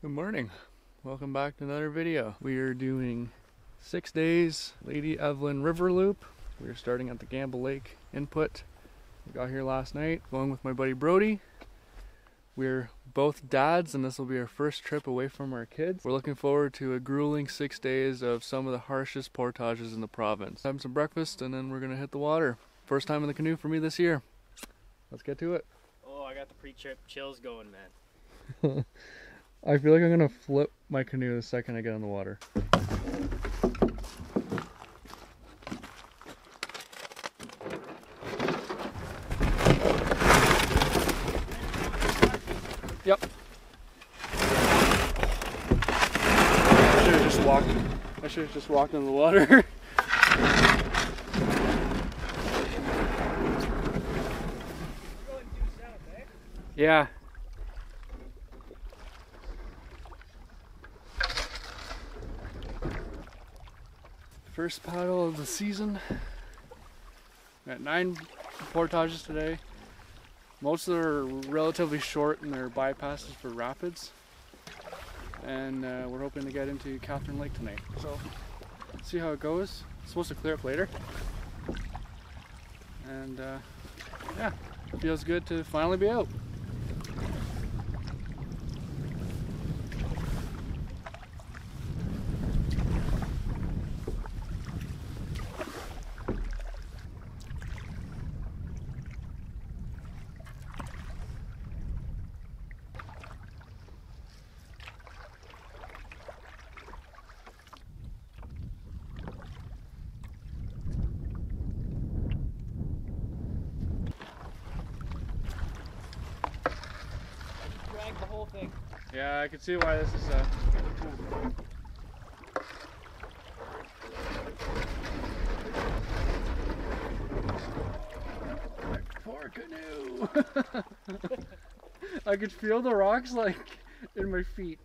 Good morning. Welcome back to another video. We are doing 6 days Lady Evelyn River Loop. We are starting at the Gamble Lake input. We got here last night, going with my buddy Brodie. We're both dads and this will be our first trip away from our kids. We're looking forward to a grueling 6 days of some of the harshest portages in the province. Having some breakfast and then we're gonna hit the water. First time in the canoe for me this year. Let's get to it. Oh, I got the pre-trip chills going, man. I feel like I'm gonna flip my canoe the second I get in the water. Yep. I should have just walked in the water. Yeah. First paddle of the season. Got 9 portages today. Most of them are relatively short and they're bypasses for rapids. And we're hoping to get into Catherine Lake tonight. So, see how it goes. It's supposed to clear up later. And yeah, feels good to finally be out. The whole thing. Yeah, I can see why this is poor canoe. I could feel the rocks like in my feet.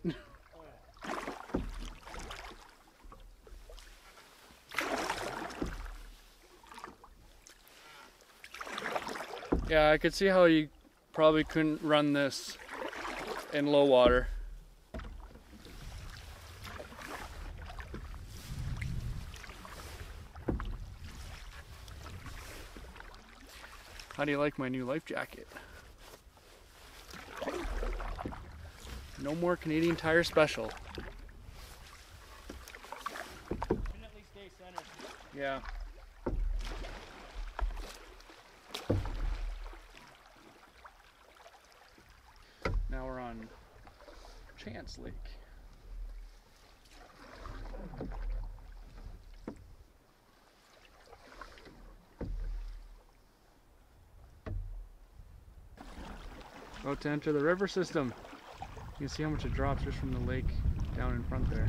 Yeah, I could see how you probably couldn't run this in low water. How do you like my new life jacket? No more Canadian Tire Special. Can at least stay centered. Yeah. Now we're on Chance Lake. About to enter the river system. You can see how much it drops just from the lake down in front there.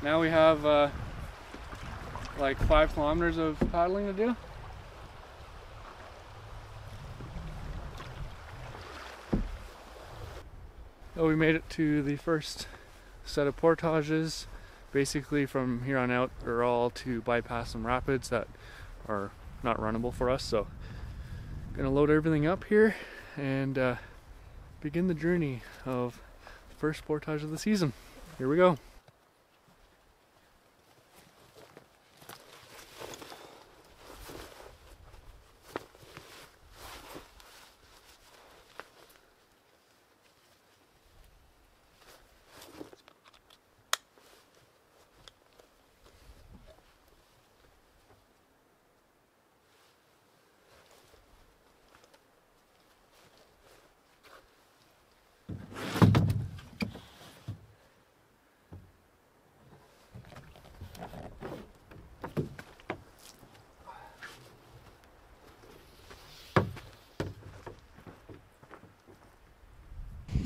Now we have like 5 kilometers of paddling to do. So we made it to the first set of portages. Basically from here on out are all to bypass some rapids that are not runnable for us. So gonna load everything up here and begin the journey of the first portage of the season. Here we go.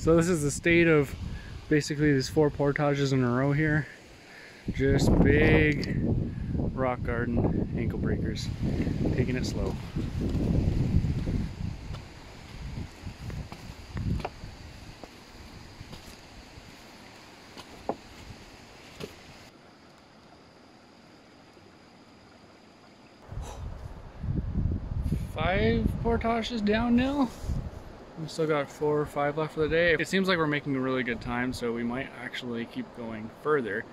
So this is the state of basically these 4 portages in a row here. Just big rock garden ankle breakers. Taking it slow. Five portages down now. We've still got 4 or 5 left for the day. It seems like we're making a really good time, so we might actually keep going further.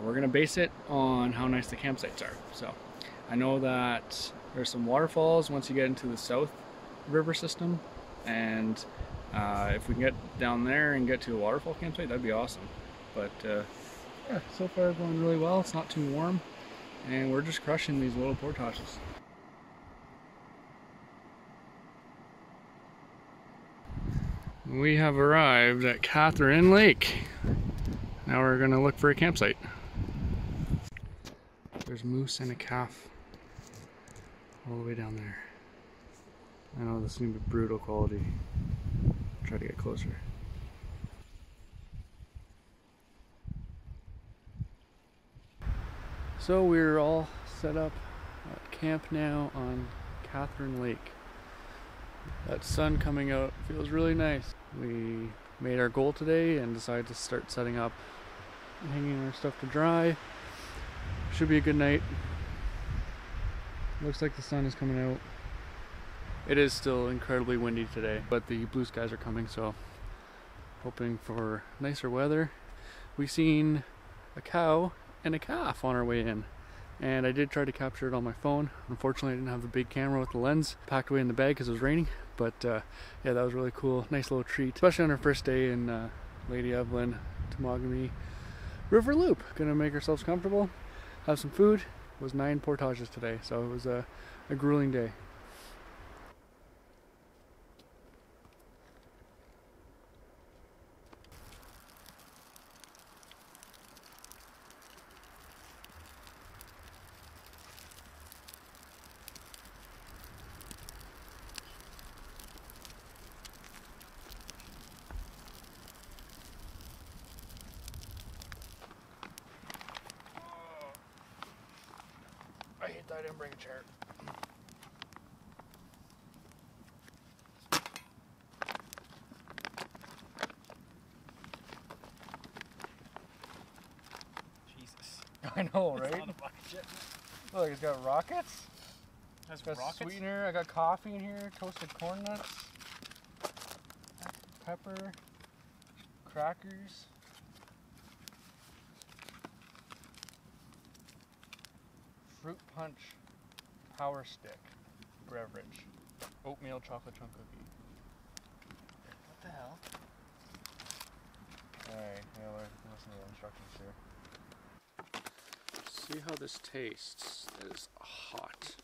We're gonna base it on how nice the campsites are. So I know that there's some waterfalls once you get into the south river system, and if we can get down there and get to a waterfall campsite, that'd be awesome. But yeah, so far going really well. It's not too warm, and we're just crushing these little portages. We have arrived at Catherine Lake. Now we're gonna look for a campsite. There's moose and a calf all the way down there. I know this is gonna be brutal quality. Try to get closer. So we're all set up at camp now on Catherine Lake. That sun coming out feels really nice. We made our goal today and decided to start setting up and hanging our stuff to dry. Should be a good night. Looks like the sun is coming out. It is still incredibly windy today, but the blue skies are coming, so hoping for nicer weather. We seen a cow and a calf on our way in, and I did try to capture it on my phone. Unfortunately, I didn't have the big camera with the lens packed away in the bag because it was raining, but yeah, that was really cool. Nice little treat, especially on our first day in Lady Evelyn Temagami River Loop. Gonna make ourselves comfortable, have some food. It was 9 portages today, so it was a grueling day. I hate that I didn't bring a chair. Jesus. I know, right? It's not a bucket jet. Look, it's got rockets. That's Got rockets? sweetener. I got coffee in here. Toasted corn nuts. Pepper. Crackers. Fruit punch. Power stick. Beverage. Oatmeal chocolate chunk cookie. What the hell? Alright, yeah, listen to the instructions here. See how this tastes. It is hot.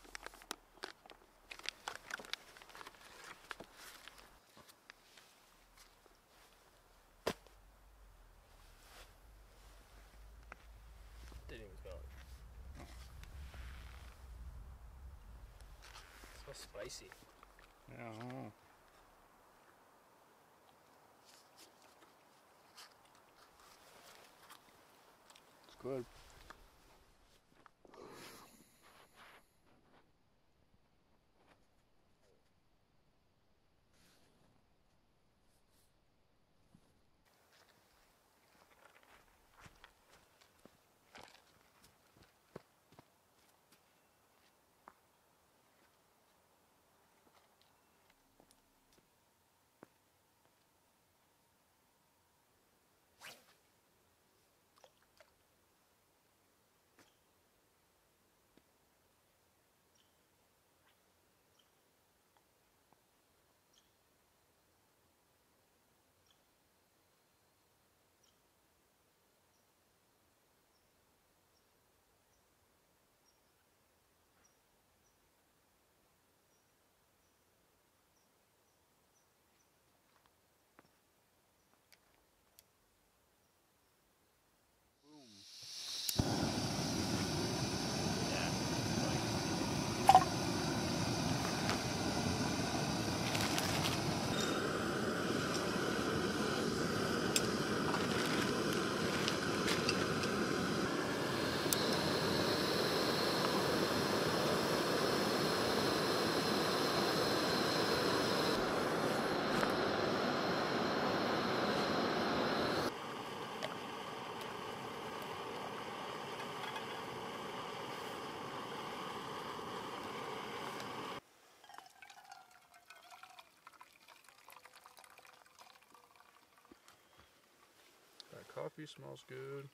Didn't even smell it. It smells spicy. Yeah, I don't know. It's good. Coffee smells good.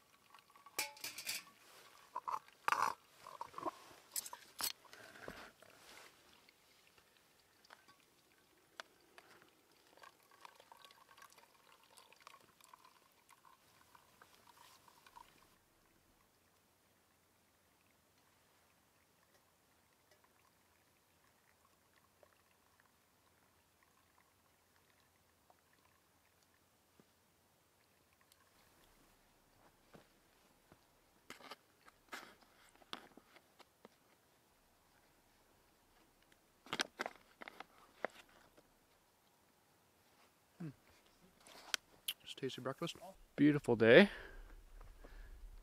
Tasty breakfast. Beautiful day.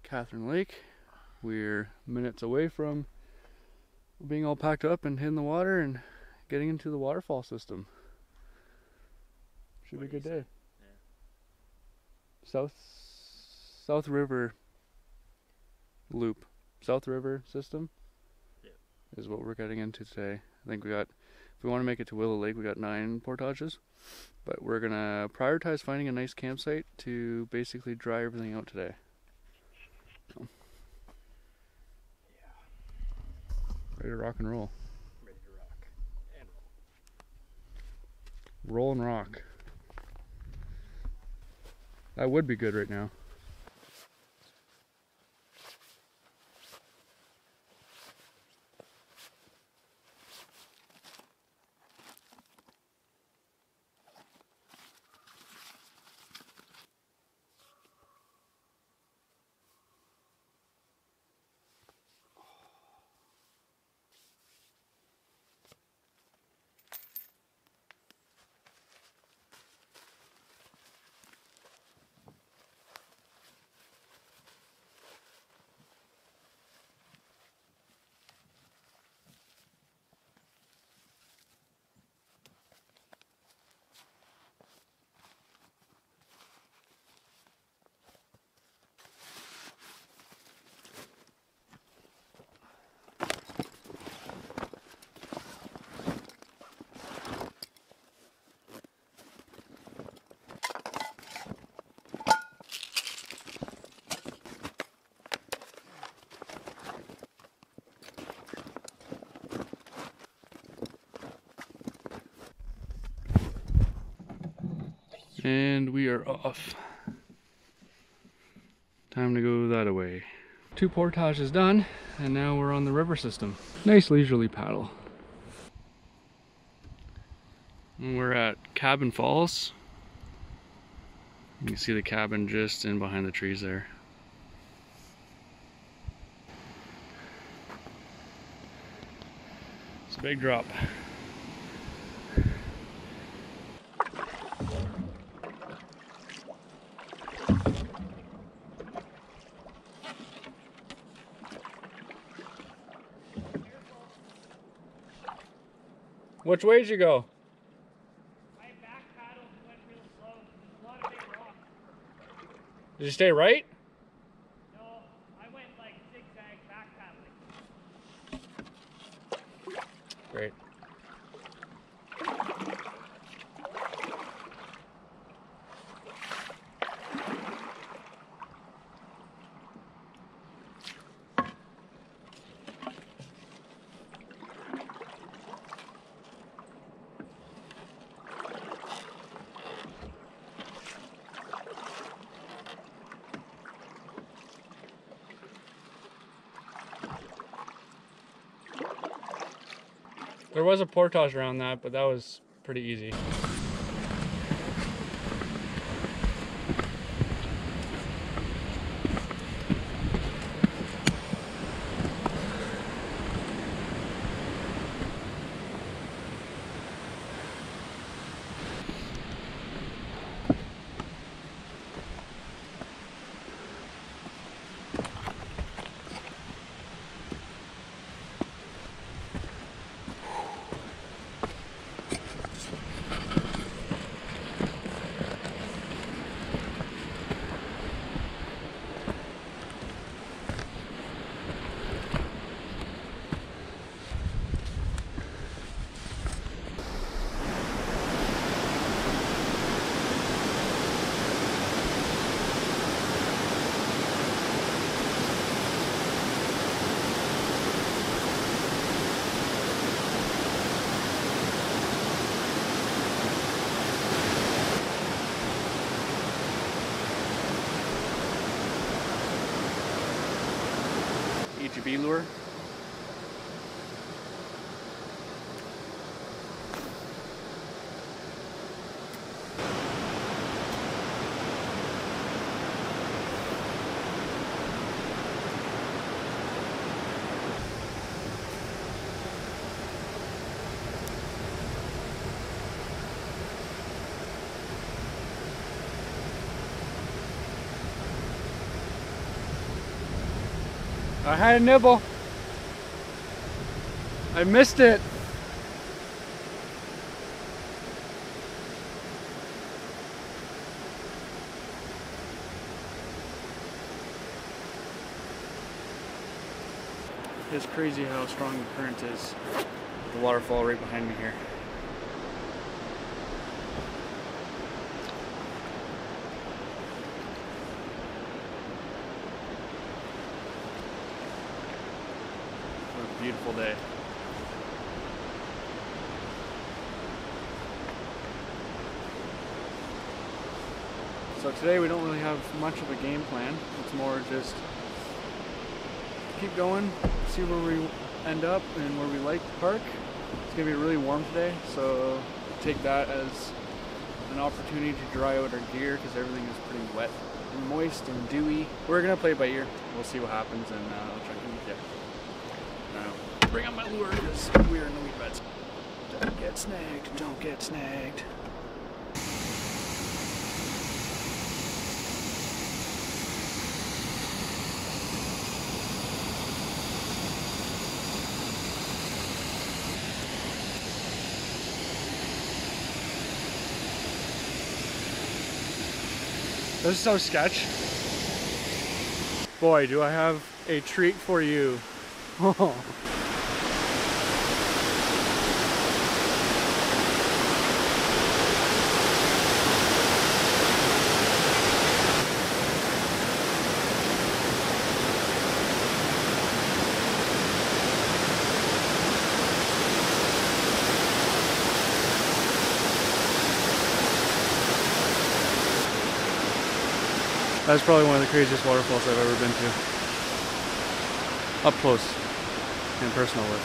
Catherine Lake. We're minutes away from being all packed up and hitting the water and getting into the waterfall system. Should be a good day. Yeah. South River loop. South River system. Yeah. Is what we're getting into today. I think we got, if we want to make it to Willow Lake, we got 9 portages. But we're gonna prioritize finding a nice campsite to basically dry everything out today. So. Yeah. Ready to rock and roll. Ready to rock and roll. Roll and rock. That would be good right now. And we are off. Time to go that way. 2 portages done, and now we're on the river system. Nice leisurely paddle. And we're at Cabin Falls. You can see the cabin just in behind the trees there. It's a big drop. Which way did you go? My back paddle went real slow. There's a lot of big rocks. Did you stay right? No, I went like zigzag back paddling. Great. There was a portage around that, but that was pretty easy. HGB lure. I had a nibble. I missed it. It's crazy how strong the current is. The waterfall right behind me here. What a beautiful day. So today we don't really have much of a game plan. It's more just keep going, see where we end up and where we like to park. It's gonna be really warm today, so take that as an opportunity to dry out our gear because everything is pretty wet and moist and dewy. We're gonna play it by ear. We'll see what happens and I'll check in with you. Now, bring out my lure because we are in the weed beds. Don't get snagged, don't get snagged. This is so sketch. Boy, do I have a treat for you. That's probably one of the craziest waterfalls I've ever been to. Up close and personal with.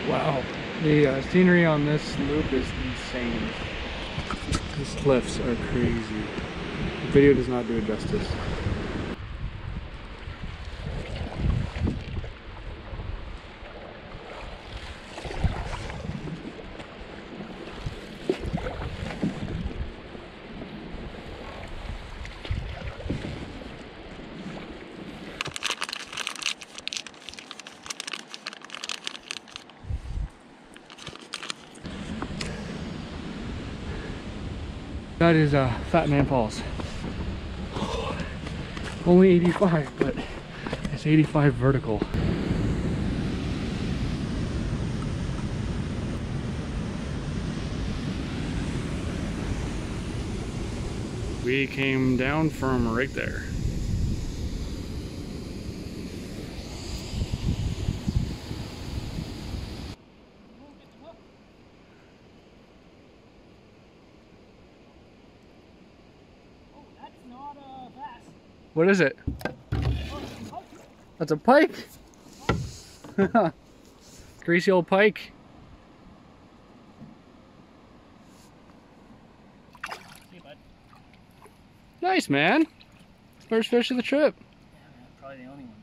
Wow, the scenery on this loop is insane. These cliffs are crazy. The video does not do it justice. That is Fat Man Falls. Only 85, but it's 85 vertical. We came down from right there. What is it? That's a pike. Greasy old pike. See you, bud. Nice, man. First fish of the trip. Yeah, man, probably the only one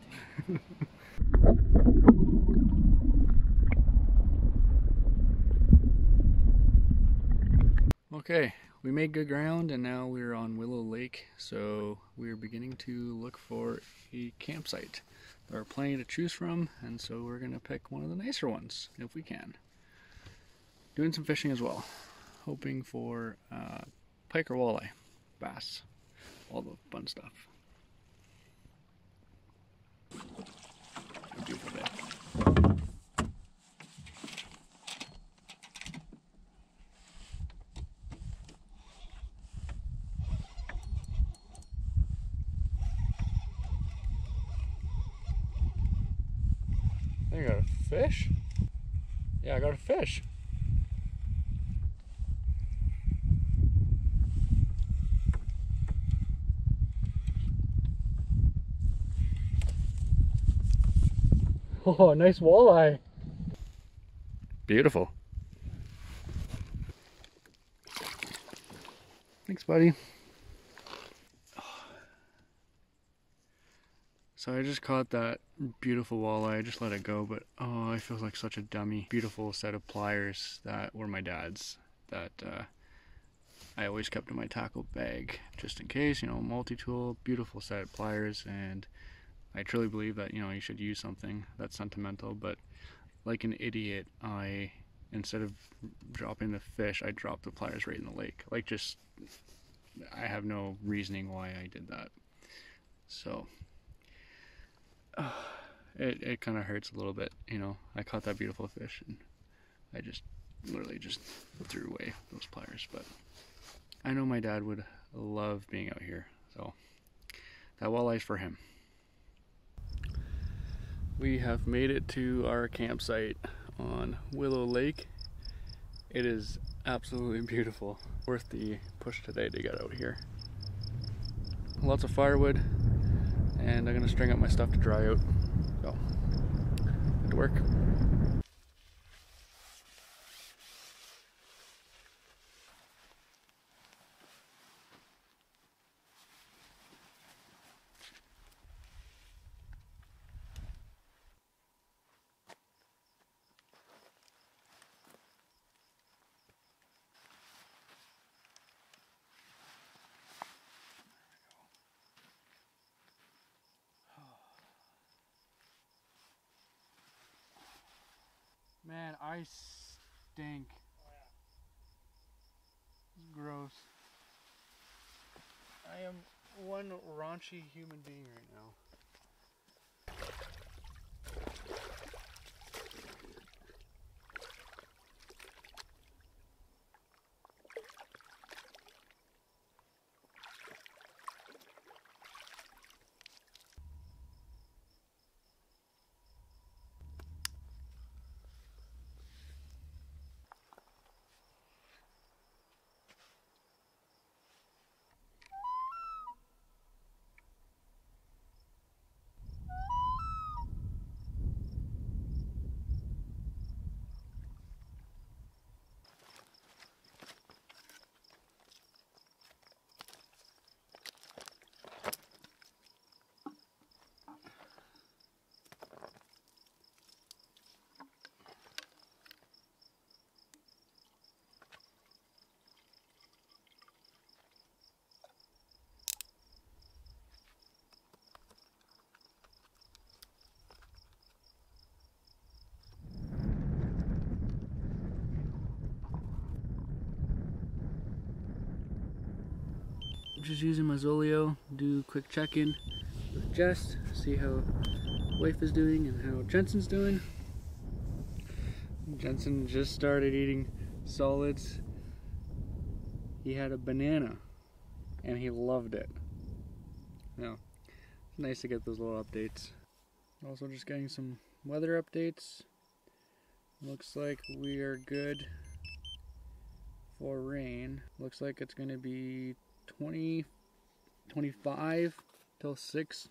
too. Okay, we made good ground and now we're on Willow Lake, so we're beginning to look for a campsite. There are plenty to choose from, and so we're going to pick one of the nicer ones if we can. Doing some fishing as well, hoping for pike or walleye, bass, all the fun stuff. A beautiful day. I got a fish? Yeah, I got a fish. Oh, nice walleye. Beautiful. Thanks, buddy. So I just caught that beautiful walleye. I just let it go, but oh, I feel like such a dummy. Beautiful set of pliers that were my dad's that I always kept in my tackle bag just in case, you know, multi-tool, beautiful set of pliers, and I truly believe that, you know, you should use something that's sentimental, but like an idiot, instead of dropping the fish, I dropped the pliers right in the lake. Like, just, I have no reasoning why I did that. So, it kind of hurts a little bit, you know. I caught that beautiful fish, and I just literally just threw away those pliers, but I know my dad would love being out here, so that walleye's for him. We have made it to our campsite on Willow Lake. It is absolutely beautiful. Worth the push today to get out here. Lots of firewood, and I'm gonna string up my stuff to dry out. So, get to work. Man, I stink. Gross. I am one raunchy human being right now. Just using my Zoleo, do a quick check-in with Jess, see how wife is doing and how Jensen's doing. Jensen just started eating solids. He had a banana and he loved it. Yeah, it's nice to get those little updates. Also just getting some weather updates. Looks like we are good for rain. Looks like it's going to be 25 till 6,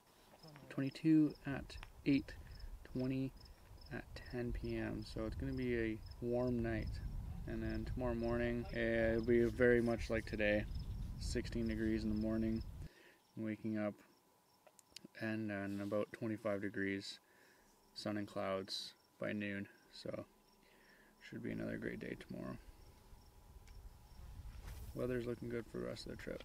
22 at 8, 20 at 10 p.m. So it's going to be a warm night. And then tomorrow morning, it'll be very much like today, 16 degrees in the morning, waking up, and then about 25 degrees, sun and clouds by noon. So should be another great day tomorrow. Weather's looking good for the rest of the trip.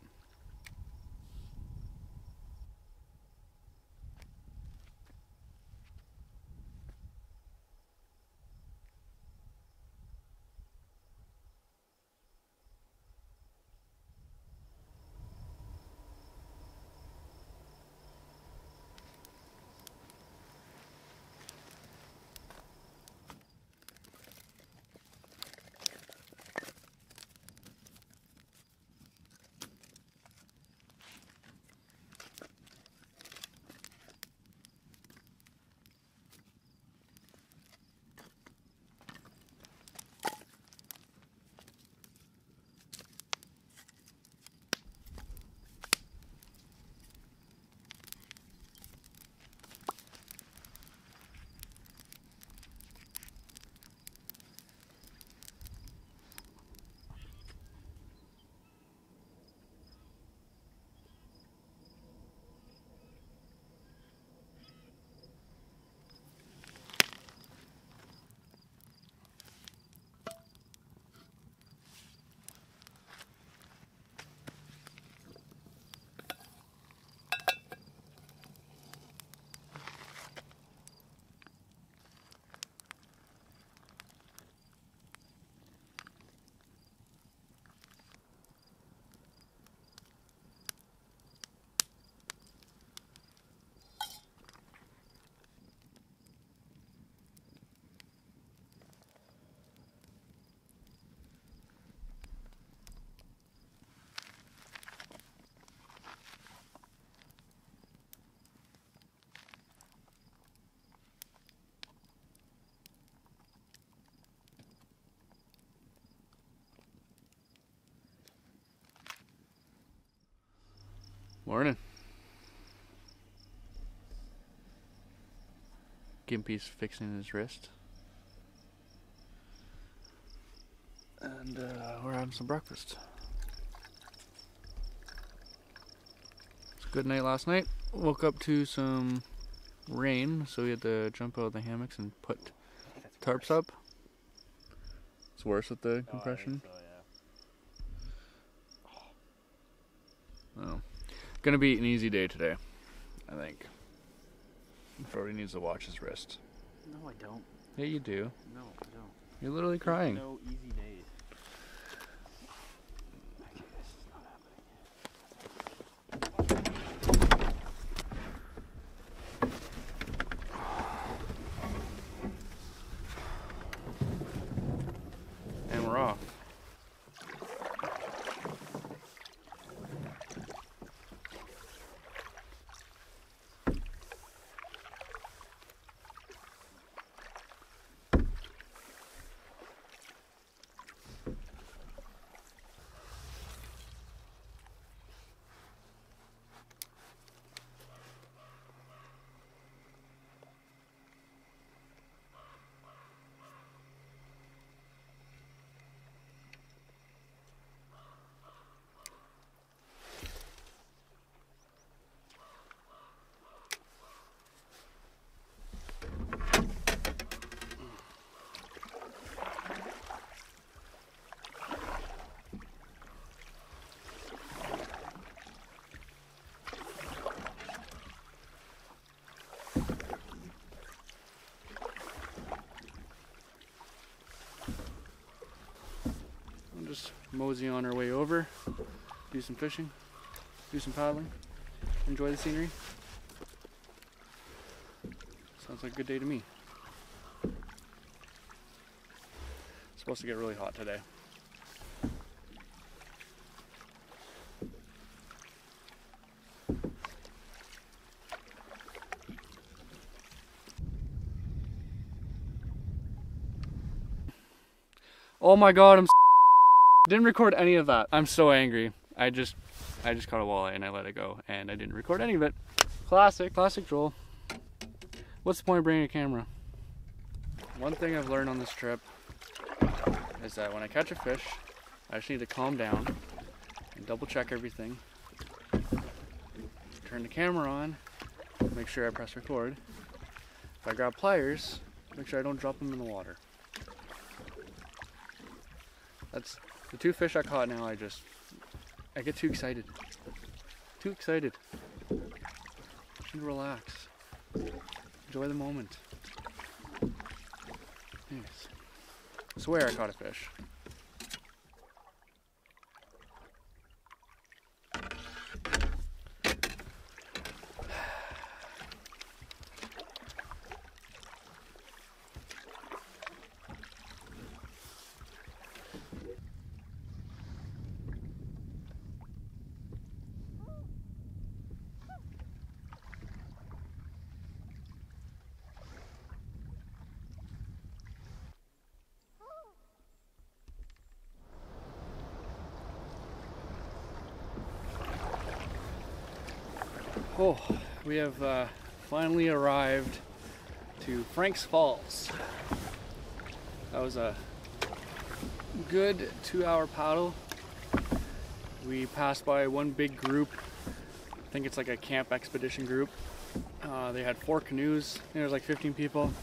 Morning. Gimpy's fixing his wrist. And we're having some breakfast. It's a good night last night. Woke up to some rain, so we had to jump out of the hammocks and put tarps up. It's worse with the compression. I think so, yeah. Oh. Gonna be an easy day today, I think. Brodie needs to watch his wrist. No, I don't. Yeah, you do. No, I don't. You're literally crying. There's no easy days. Okay, this is not happening. And we're off. Just mosey on our way over, do some fishing, do some paddling, enjoy the scenery. Sounds like a good day to me. It's supposed to get really hot today. Oh my god, didn't record any of that. I'm so angry. I just caught a walleye and I let it go and I didn't record any of it. Classic Joel. What's the point of bringing a camera? One thing I've learned on this trip is that when I catch a fish, I just need to calm down and double check everything. Turn the camera on, make sure I press record. If I grab pliers, make sure I don't drop them in the water. That's the two fish I caught now. I get too excited. Too excited. Just need to relax. Enjoy the moment. Anyways, I swear I caught a fish. Oh, we have finally arrived to Frank's Falls. That was a good 2-hour paddle. We passed by one big group. I think it's like a camp expedition group. They had 4 canoes. And there was like 15 people.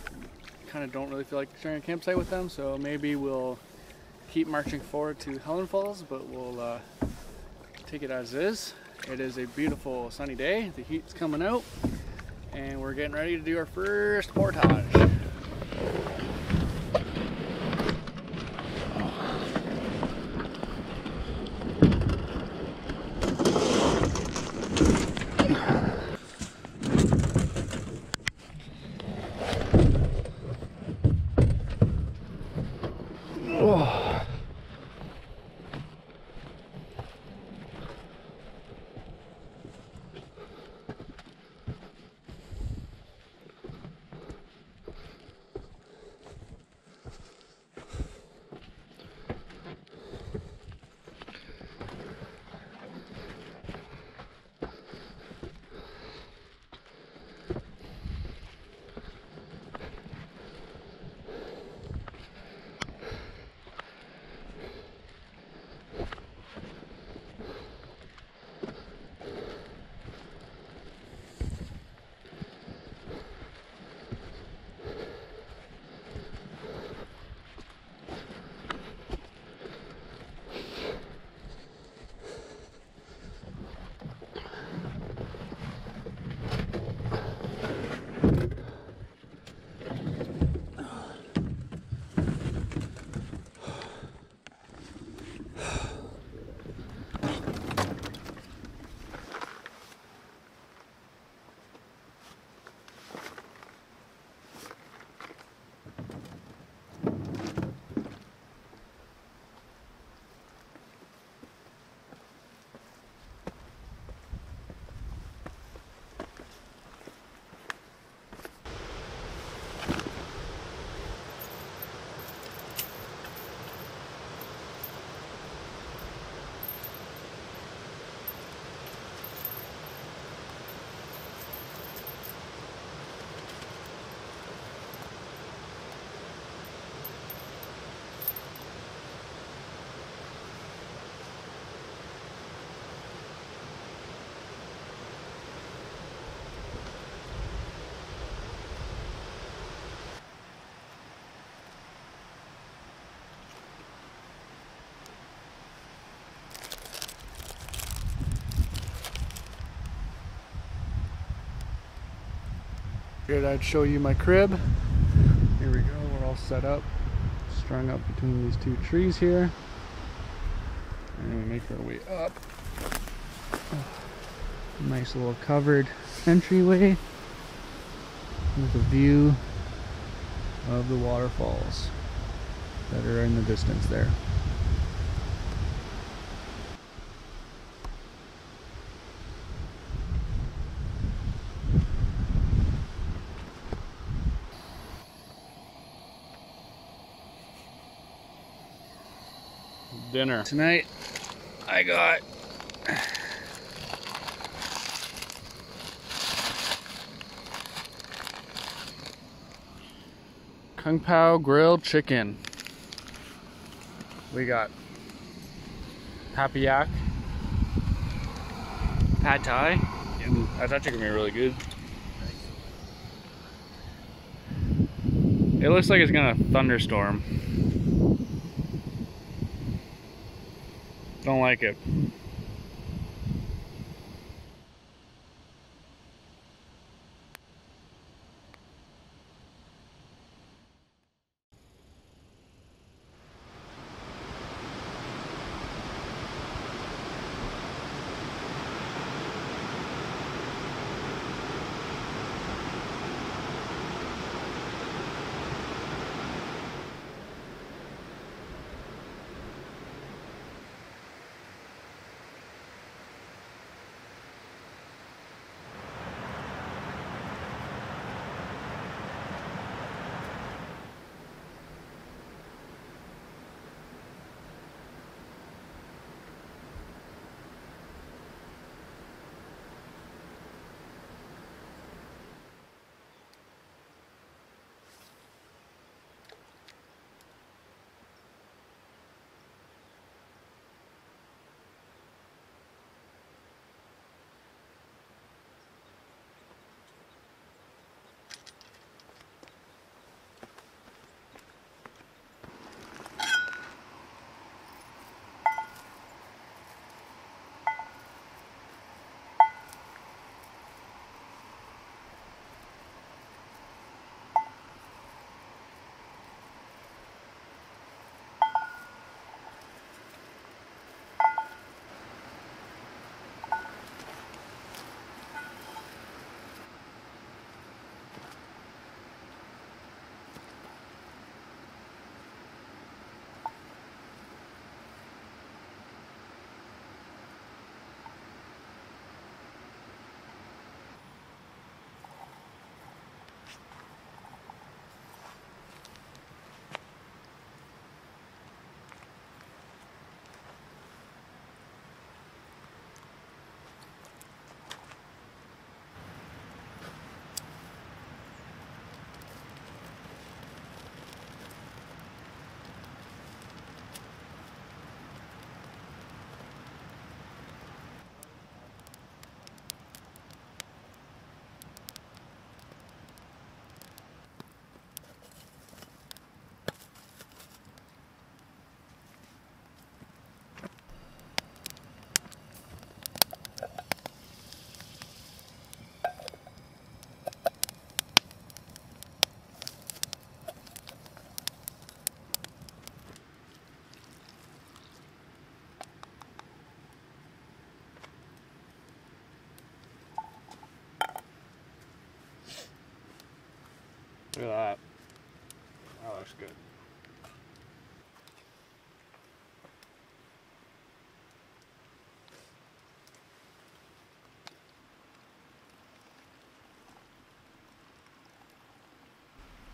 Kind of don't really feel like sharing a campsite with them, so maybe we'll keep marching forward to Helen Falls, but we'll take it as is. It is a beautiful sunny day. The heat's coming out and we're getting ready to do our first portage. Figured I'd show you my crib. Here we go, we're all set up, strung up between these two trees here. And we make our way up. Nice little covered entryway with a view of the waterfalls that are in the distance there. Dinner tonight, I got Kung Pao grilled chicken. We got papiak, pad thai. Ooh, that's actually gonna be really good. It looks like it's gonna thunderstorm. Don't like it. Look at that. That looks good.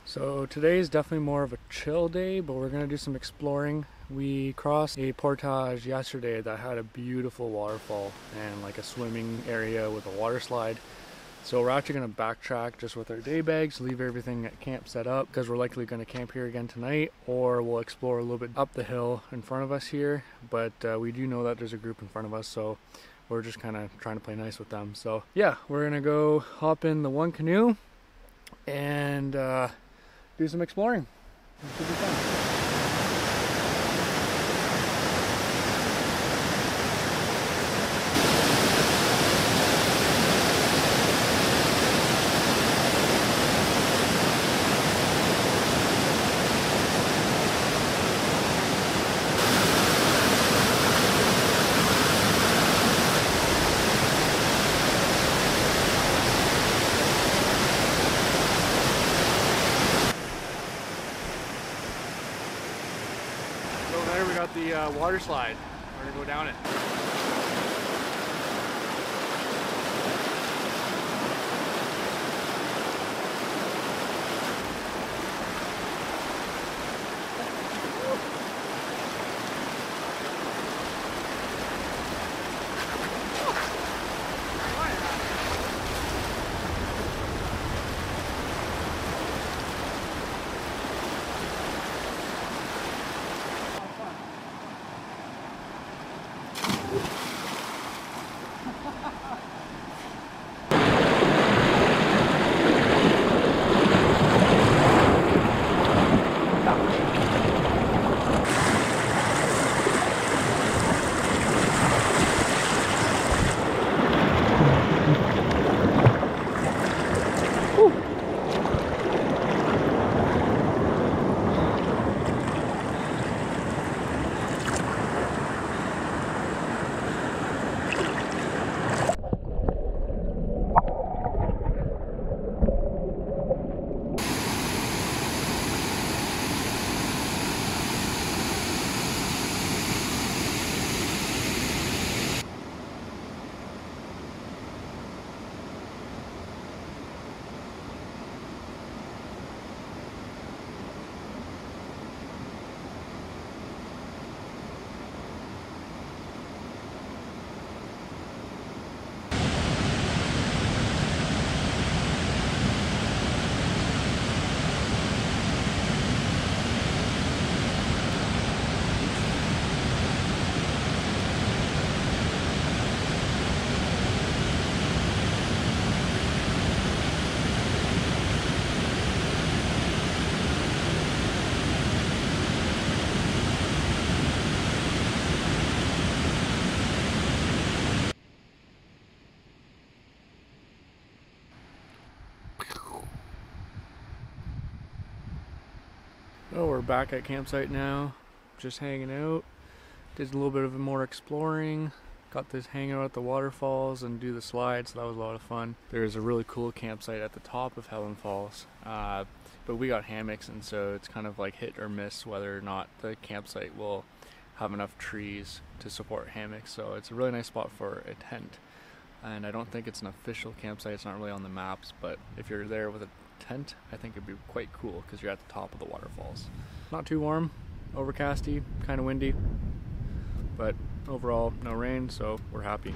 So today is definitely more of a chill day, but we're gonna do some exploring. We crossed a portage yesterday that had a beautiful waterfall and like a swimming area with a water slide. So we're actually going to backtrack just with our day bags, leave everything at camp set up because we're likely going to camp here again tonight, or we'll explore a little bit up the hill in front of us here. But we do know that there's a group in front of us, so we're just kind of trying to play nice with them. So yeah, we're going to go hop in the one canoe and do some exploring. It should be fun. out the water slide. We're gonna go down it. Oh, we're back at campsite now, just hanging out. Did a little bit of more exploring. Got to hang out at the waterfalls and do the slides, so that was a lot of fun. There's a really cool campsite at the top of Helen Falls, but we got hammocks, and so it's kind of like hit or miss whether or not the campsite will have enough trees to support hammocks. So it's a really nice spot for a tent, and I don't think it's an official campsite. It's not really on the maps, but if you're there with a tent, I think it'd be quite cool because you're at the top of the waterfalls. Not too warm, overcasty, kind of windy, but overall no rain, so we're happy.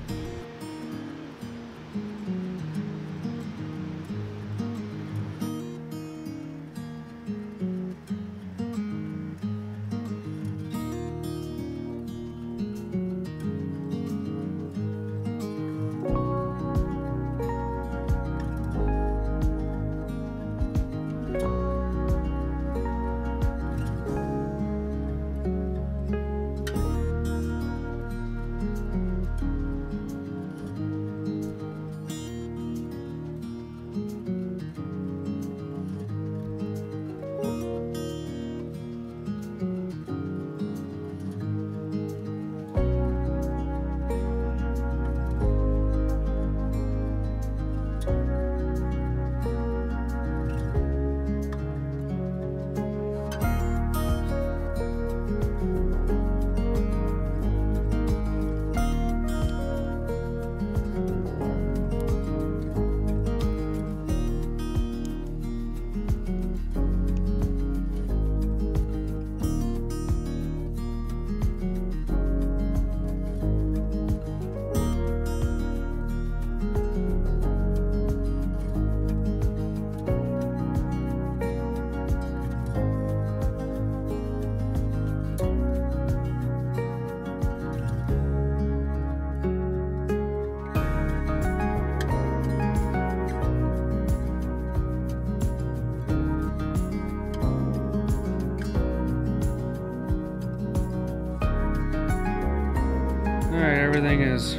Alright, everything is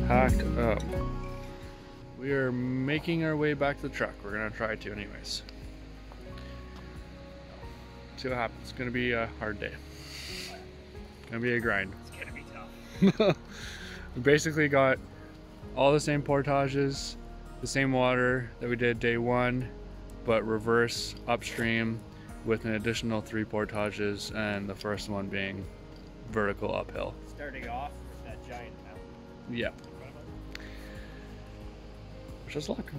packed up. We are making our way back to the truck. We're gonna try to anyways. See what happens. It's gonna be a hard day. Gonna be a grind. It's gonna be tough. We basically got all the same portages, the same water that we did day one, but reverse upstream with an additional 3 portages, and the first one being vertical uphill. Starting off with that giant mountain. Yeah. Wish us luck.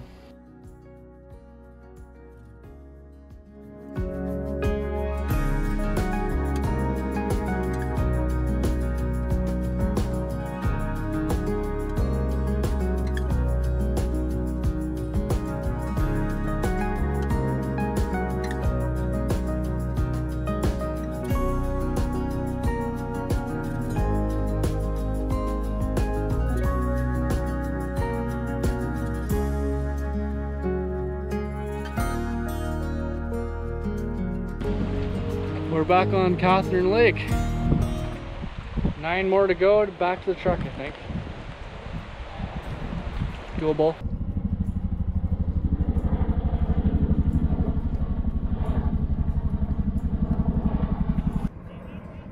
We're back on Catherine Lake. 9 more to go, back to the truck, I think. Doable.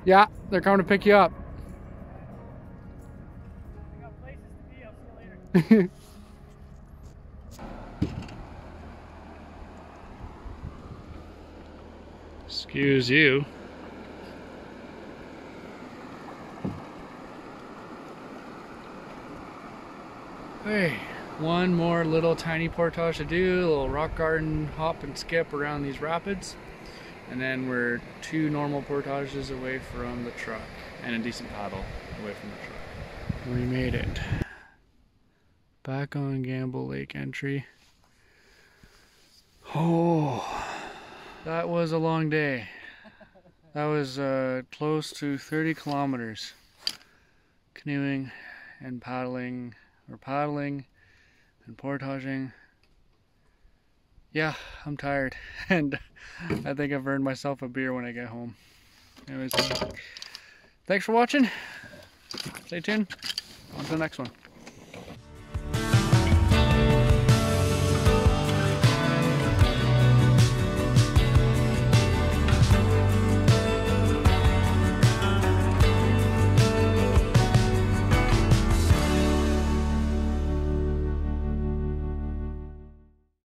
Yeah, they're coming to pick you up. I got places to be. I'll see you later. Excuse you. Hey, one more little tiny portage to do, a little rock garden hop and skip around these rapids. And then we're 2 normal portages away from the truck and a decent paddle away from the truck. We made it. Back on Gamble Lake entry. Oh. That was a long day. That was close to 30 kilometers. Canoeing and paddling, or paddling and portaging. Yeah, I'm tired. And I think I've earned myself a beer when I get home. Anyways, thanks for watching. Stay tuned. On to the next one.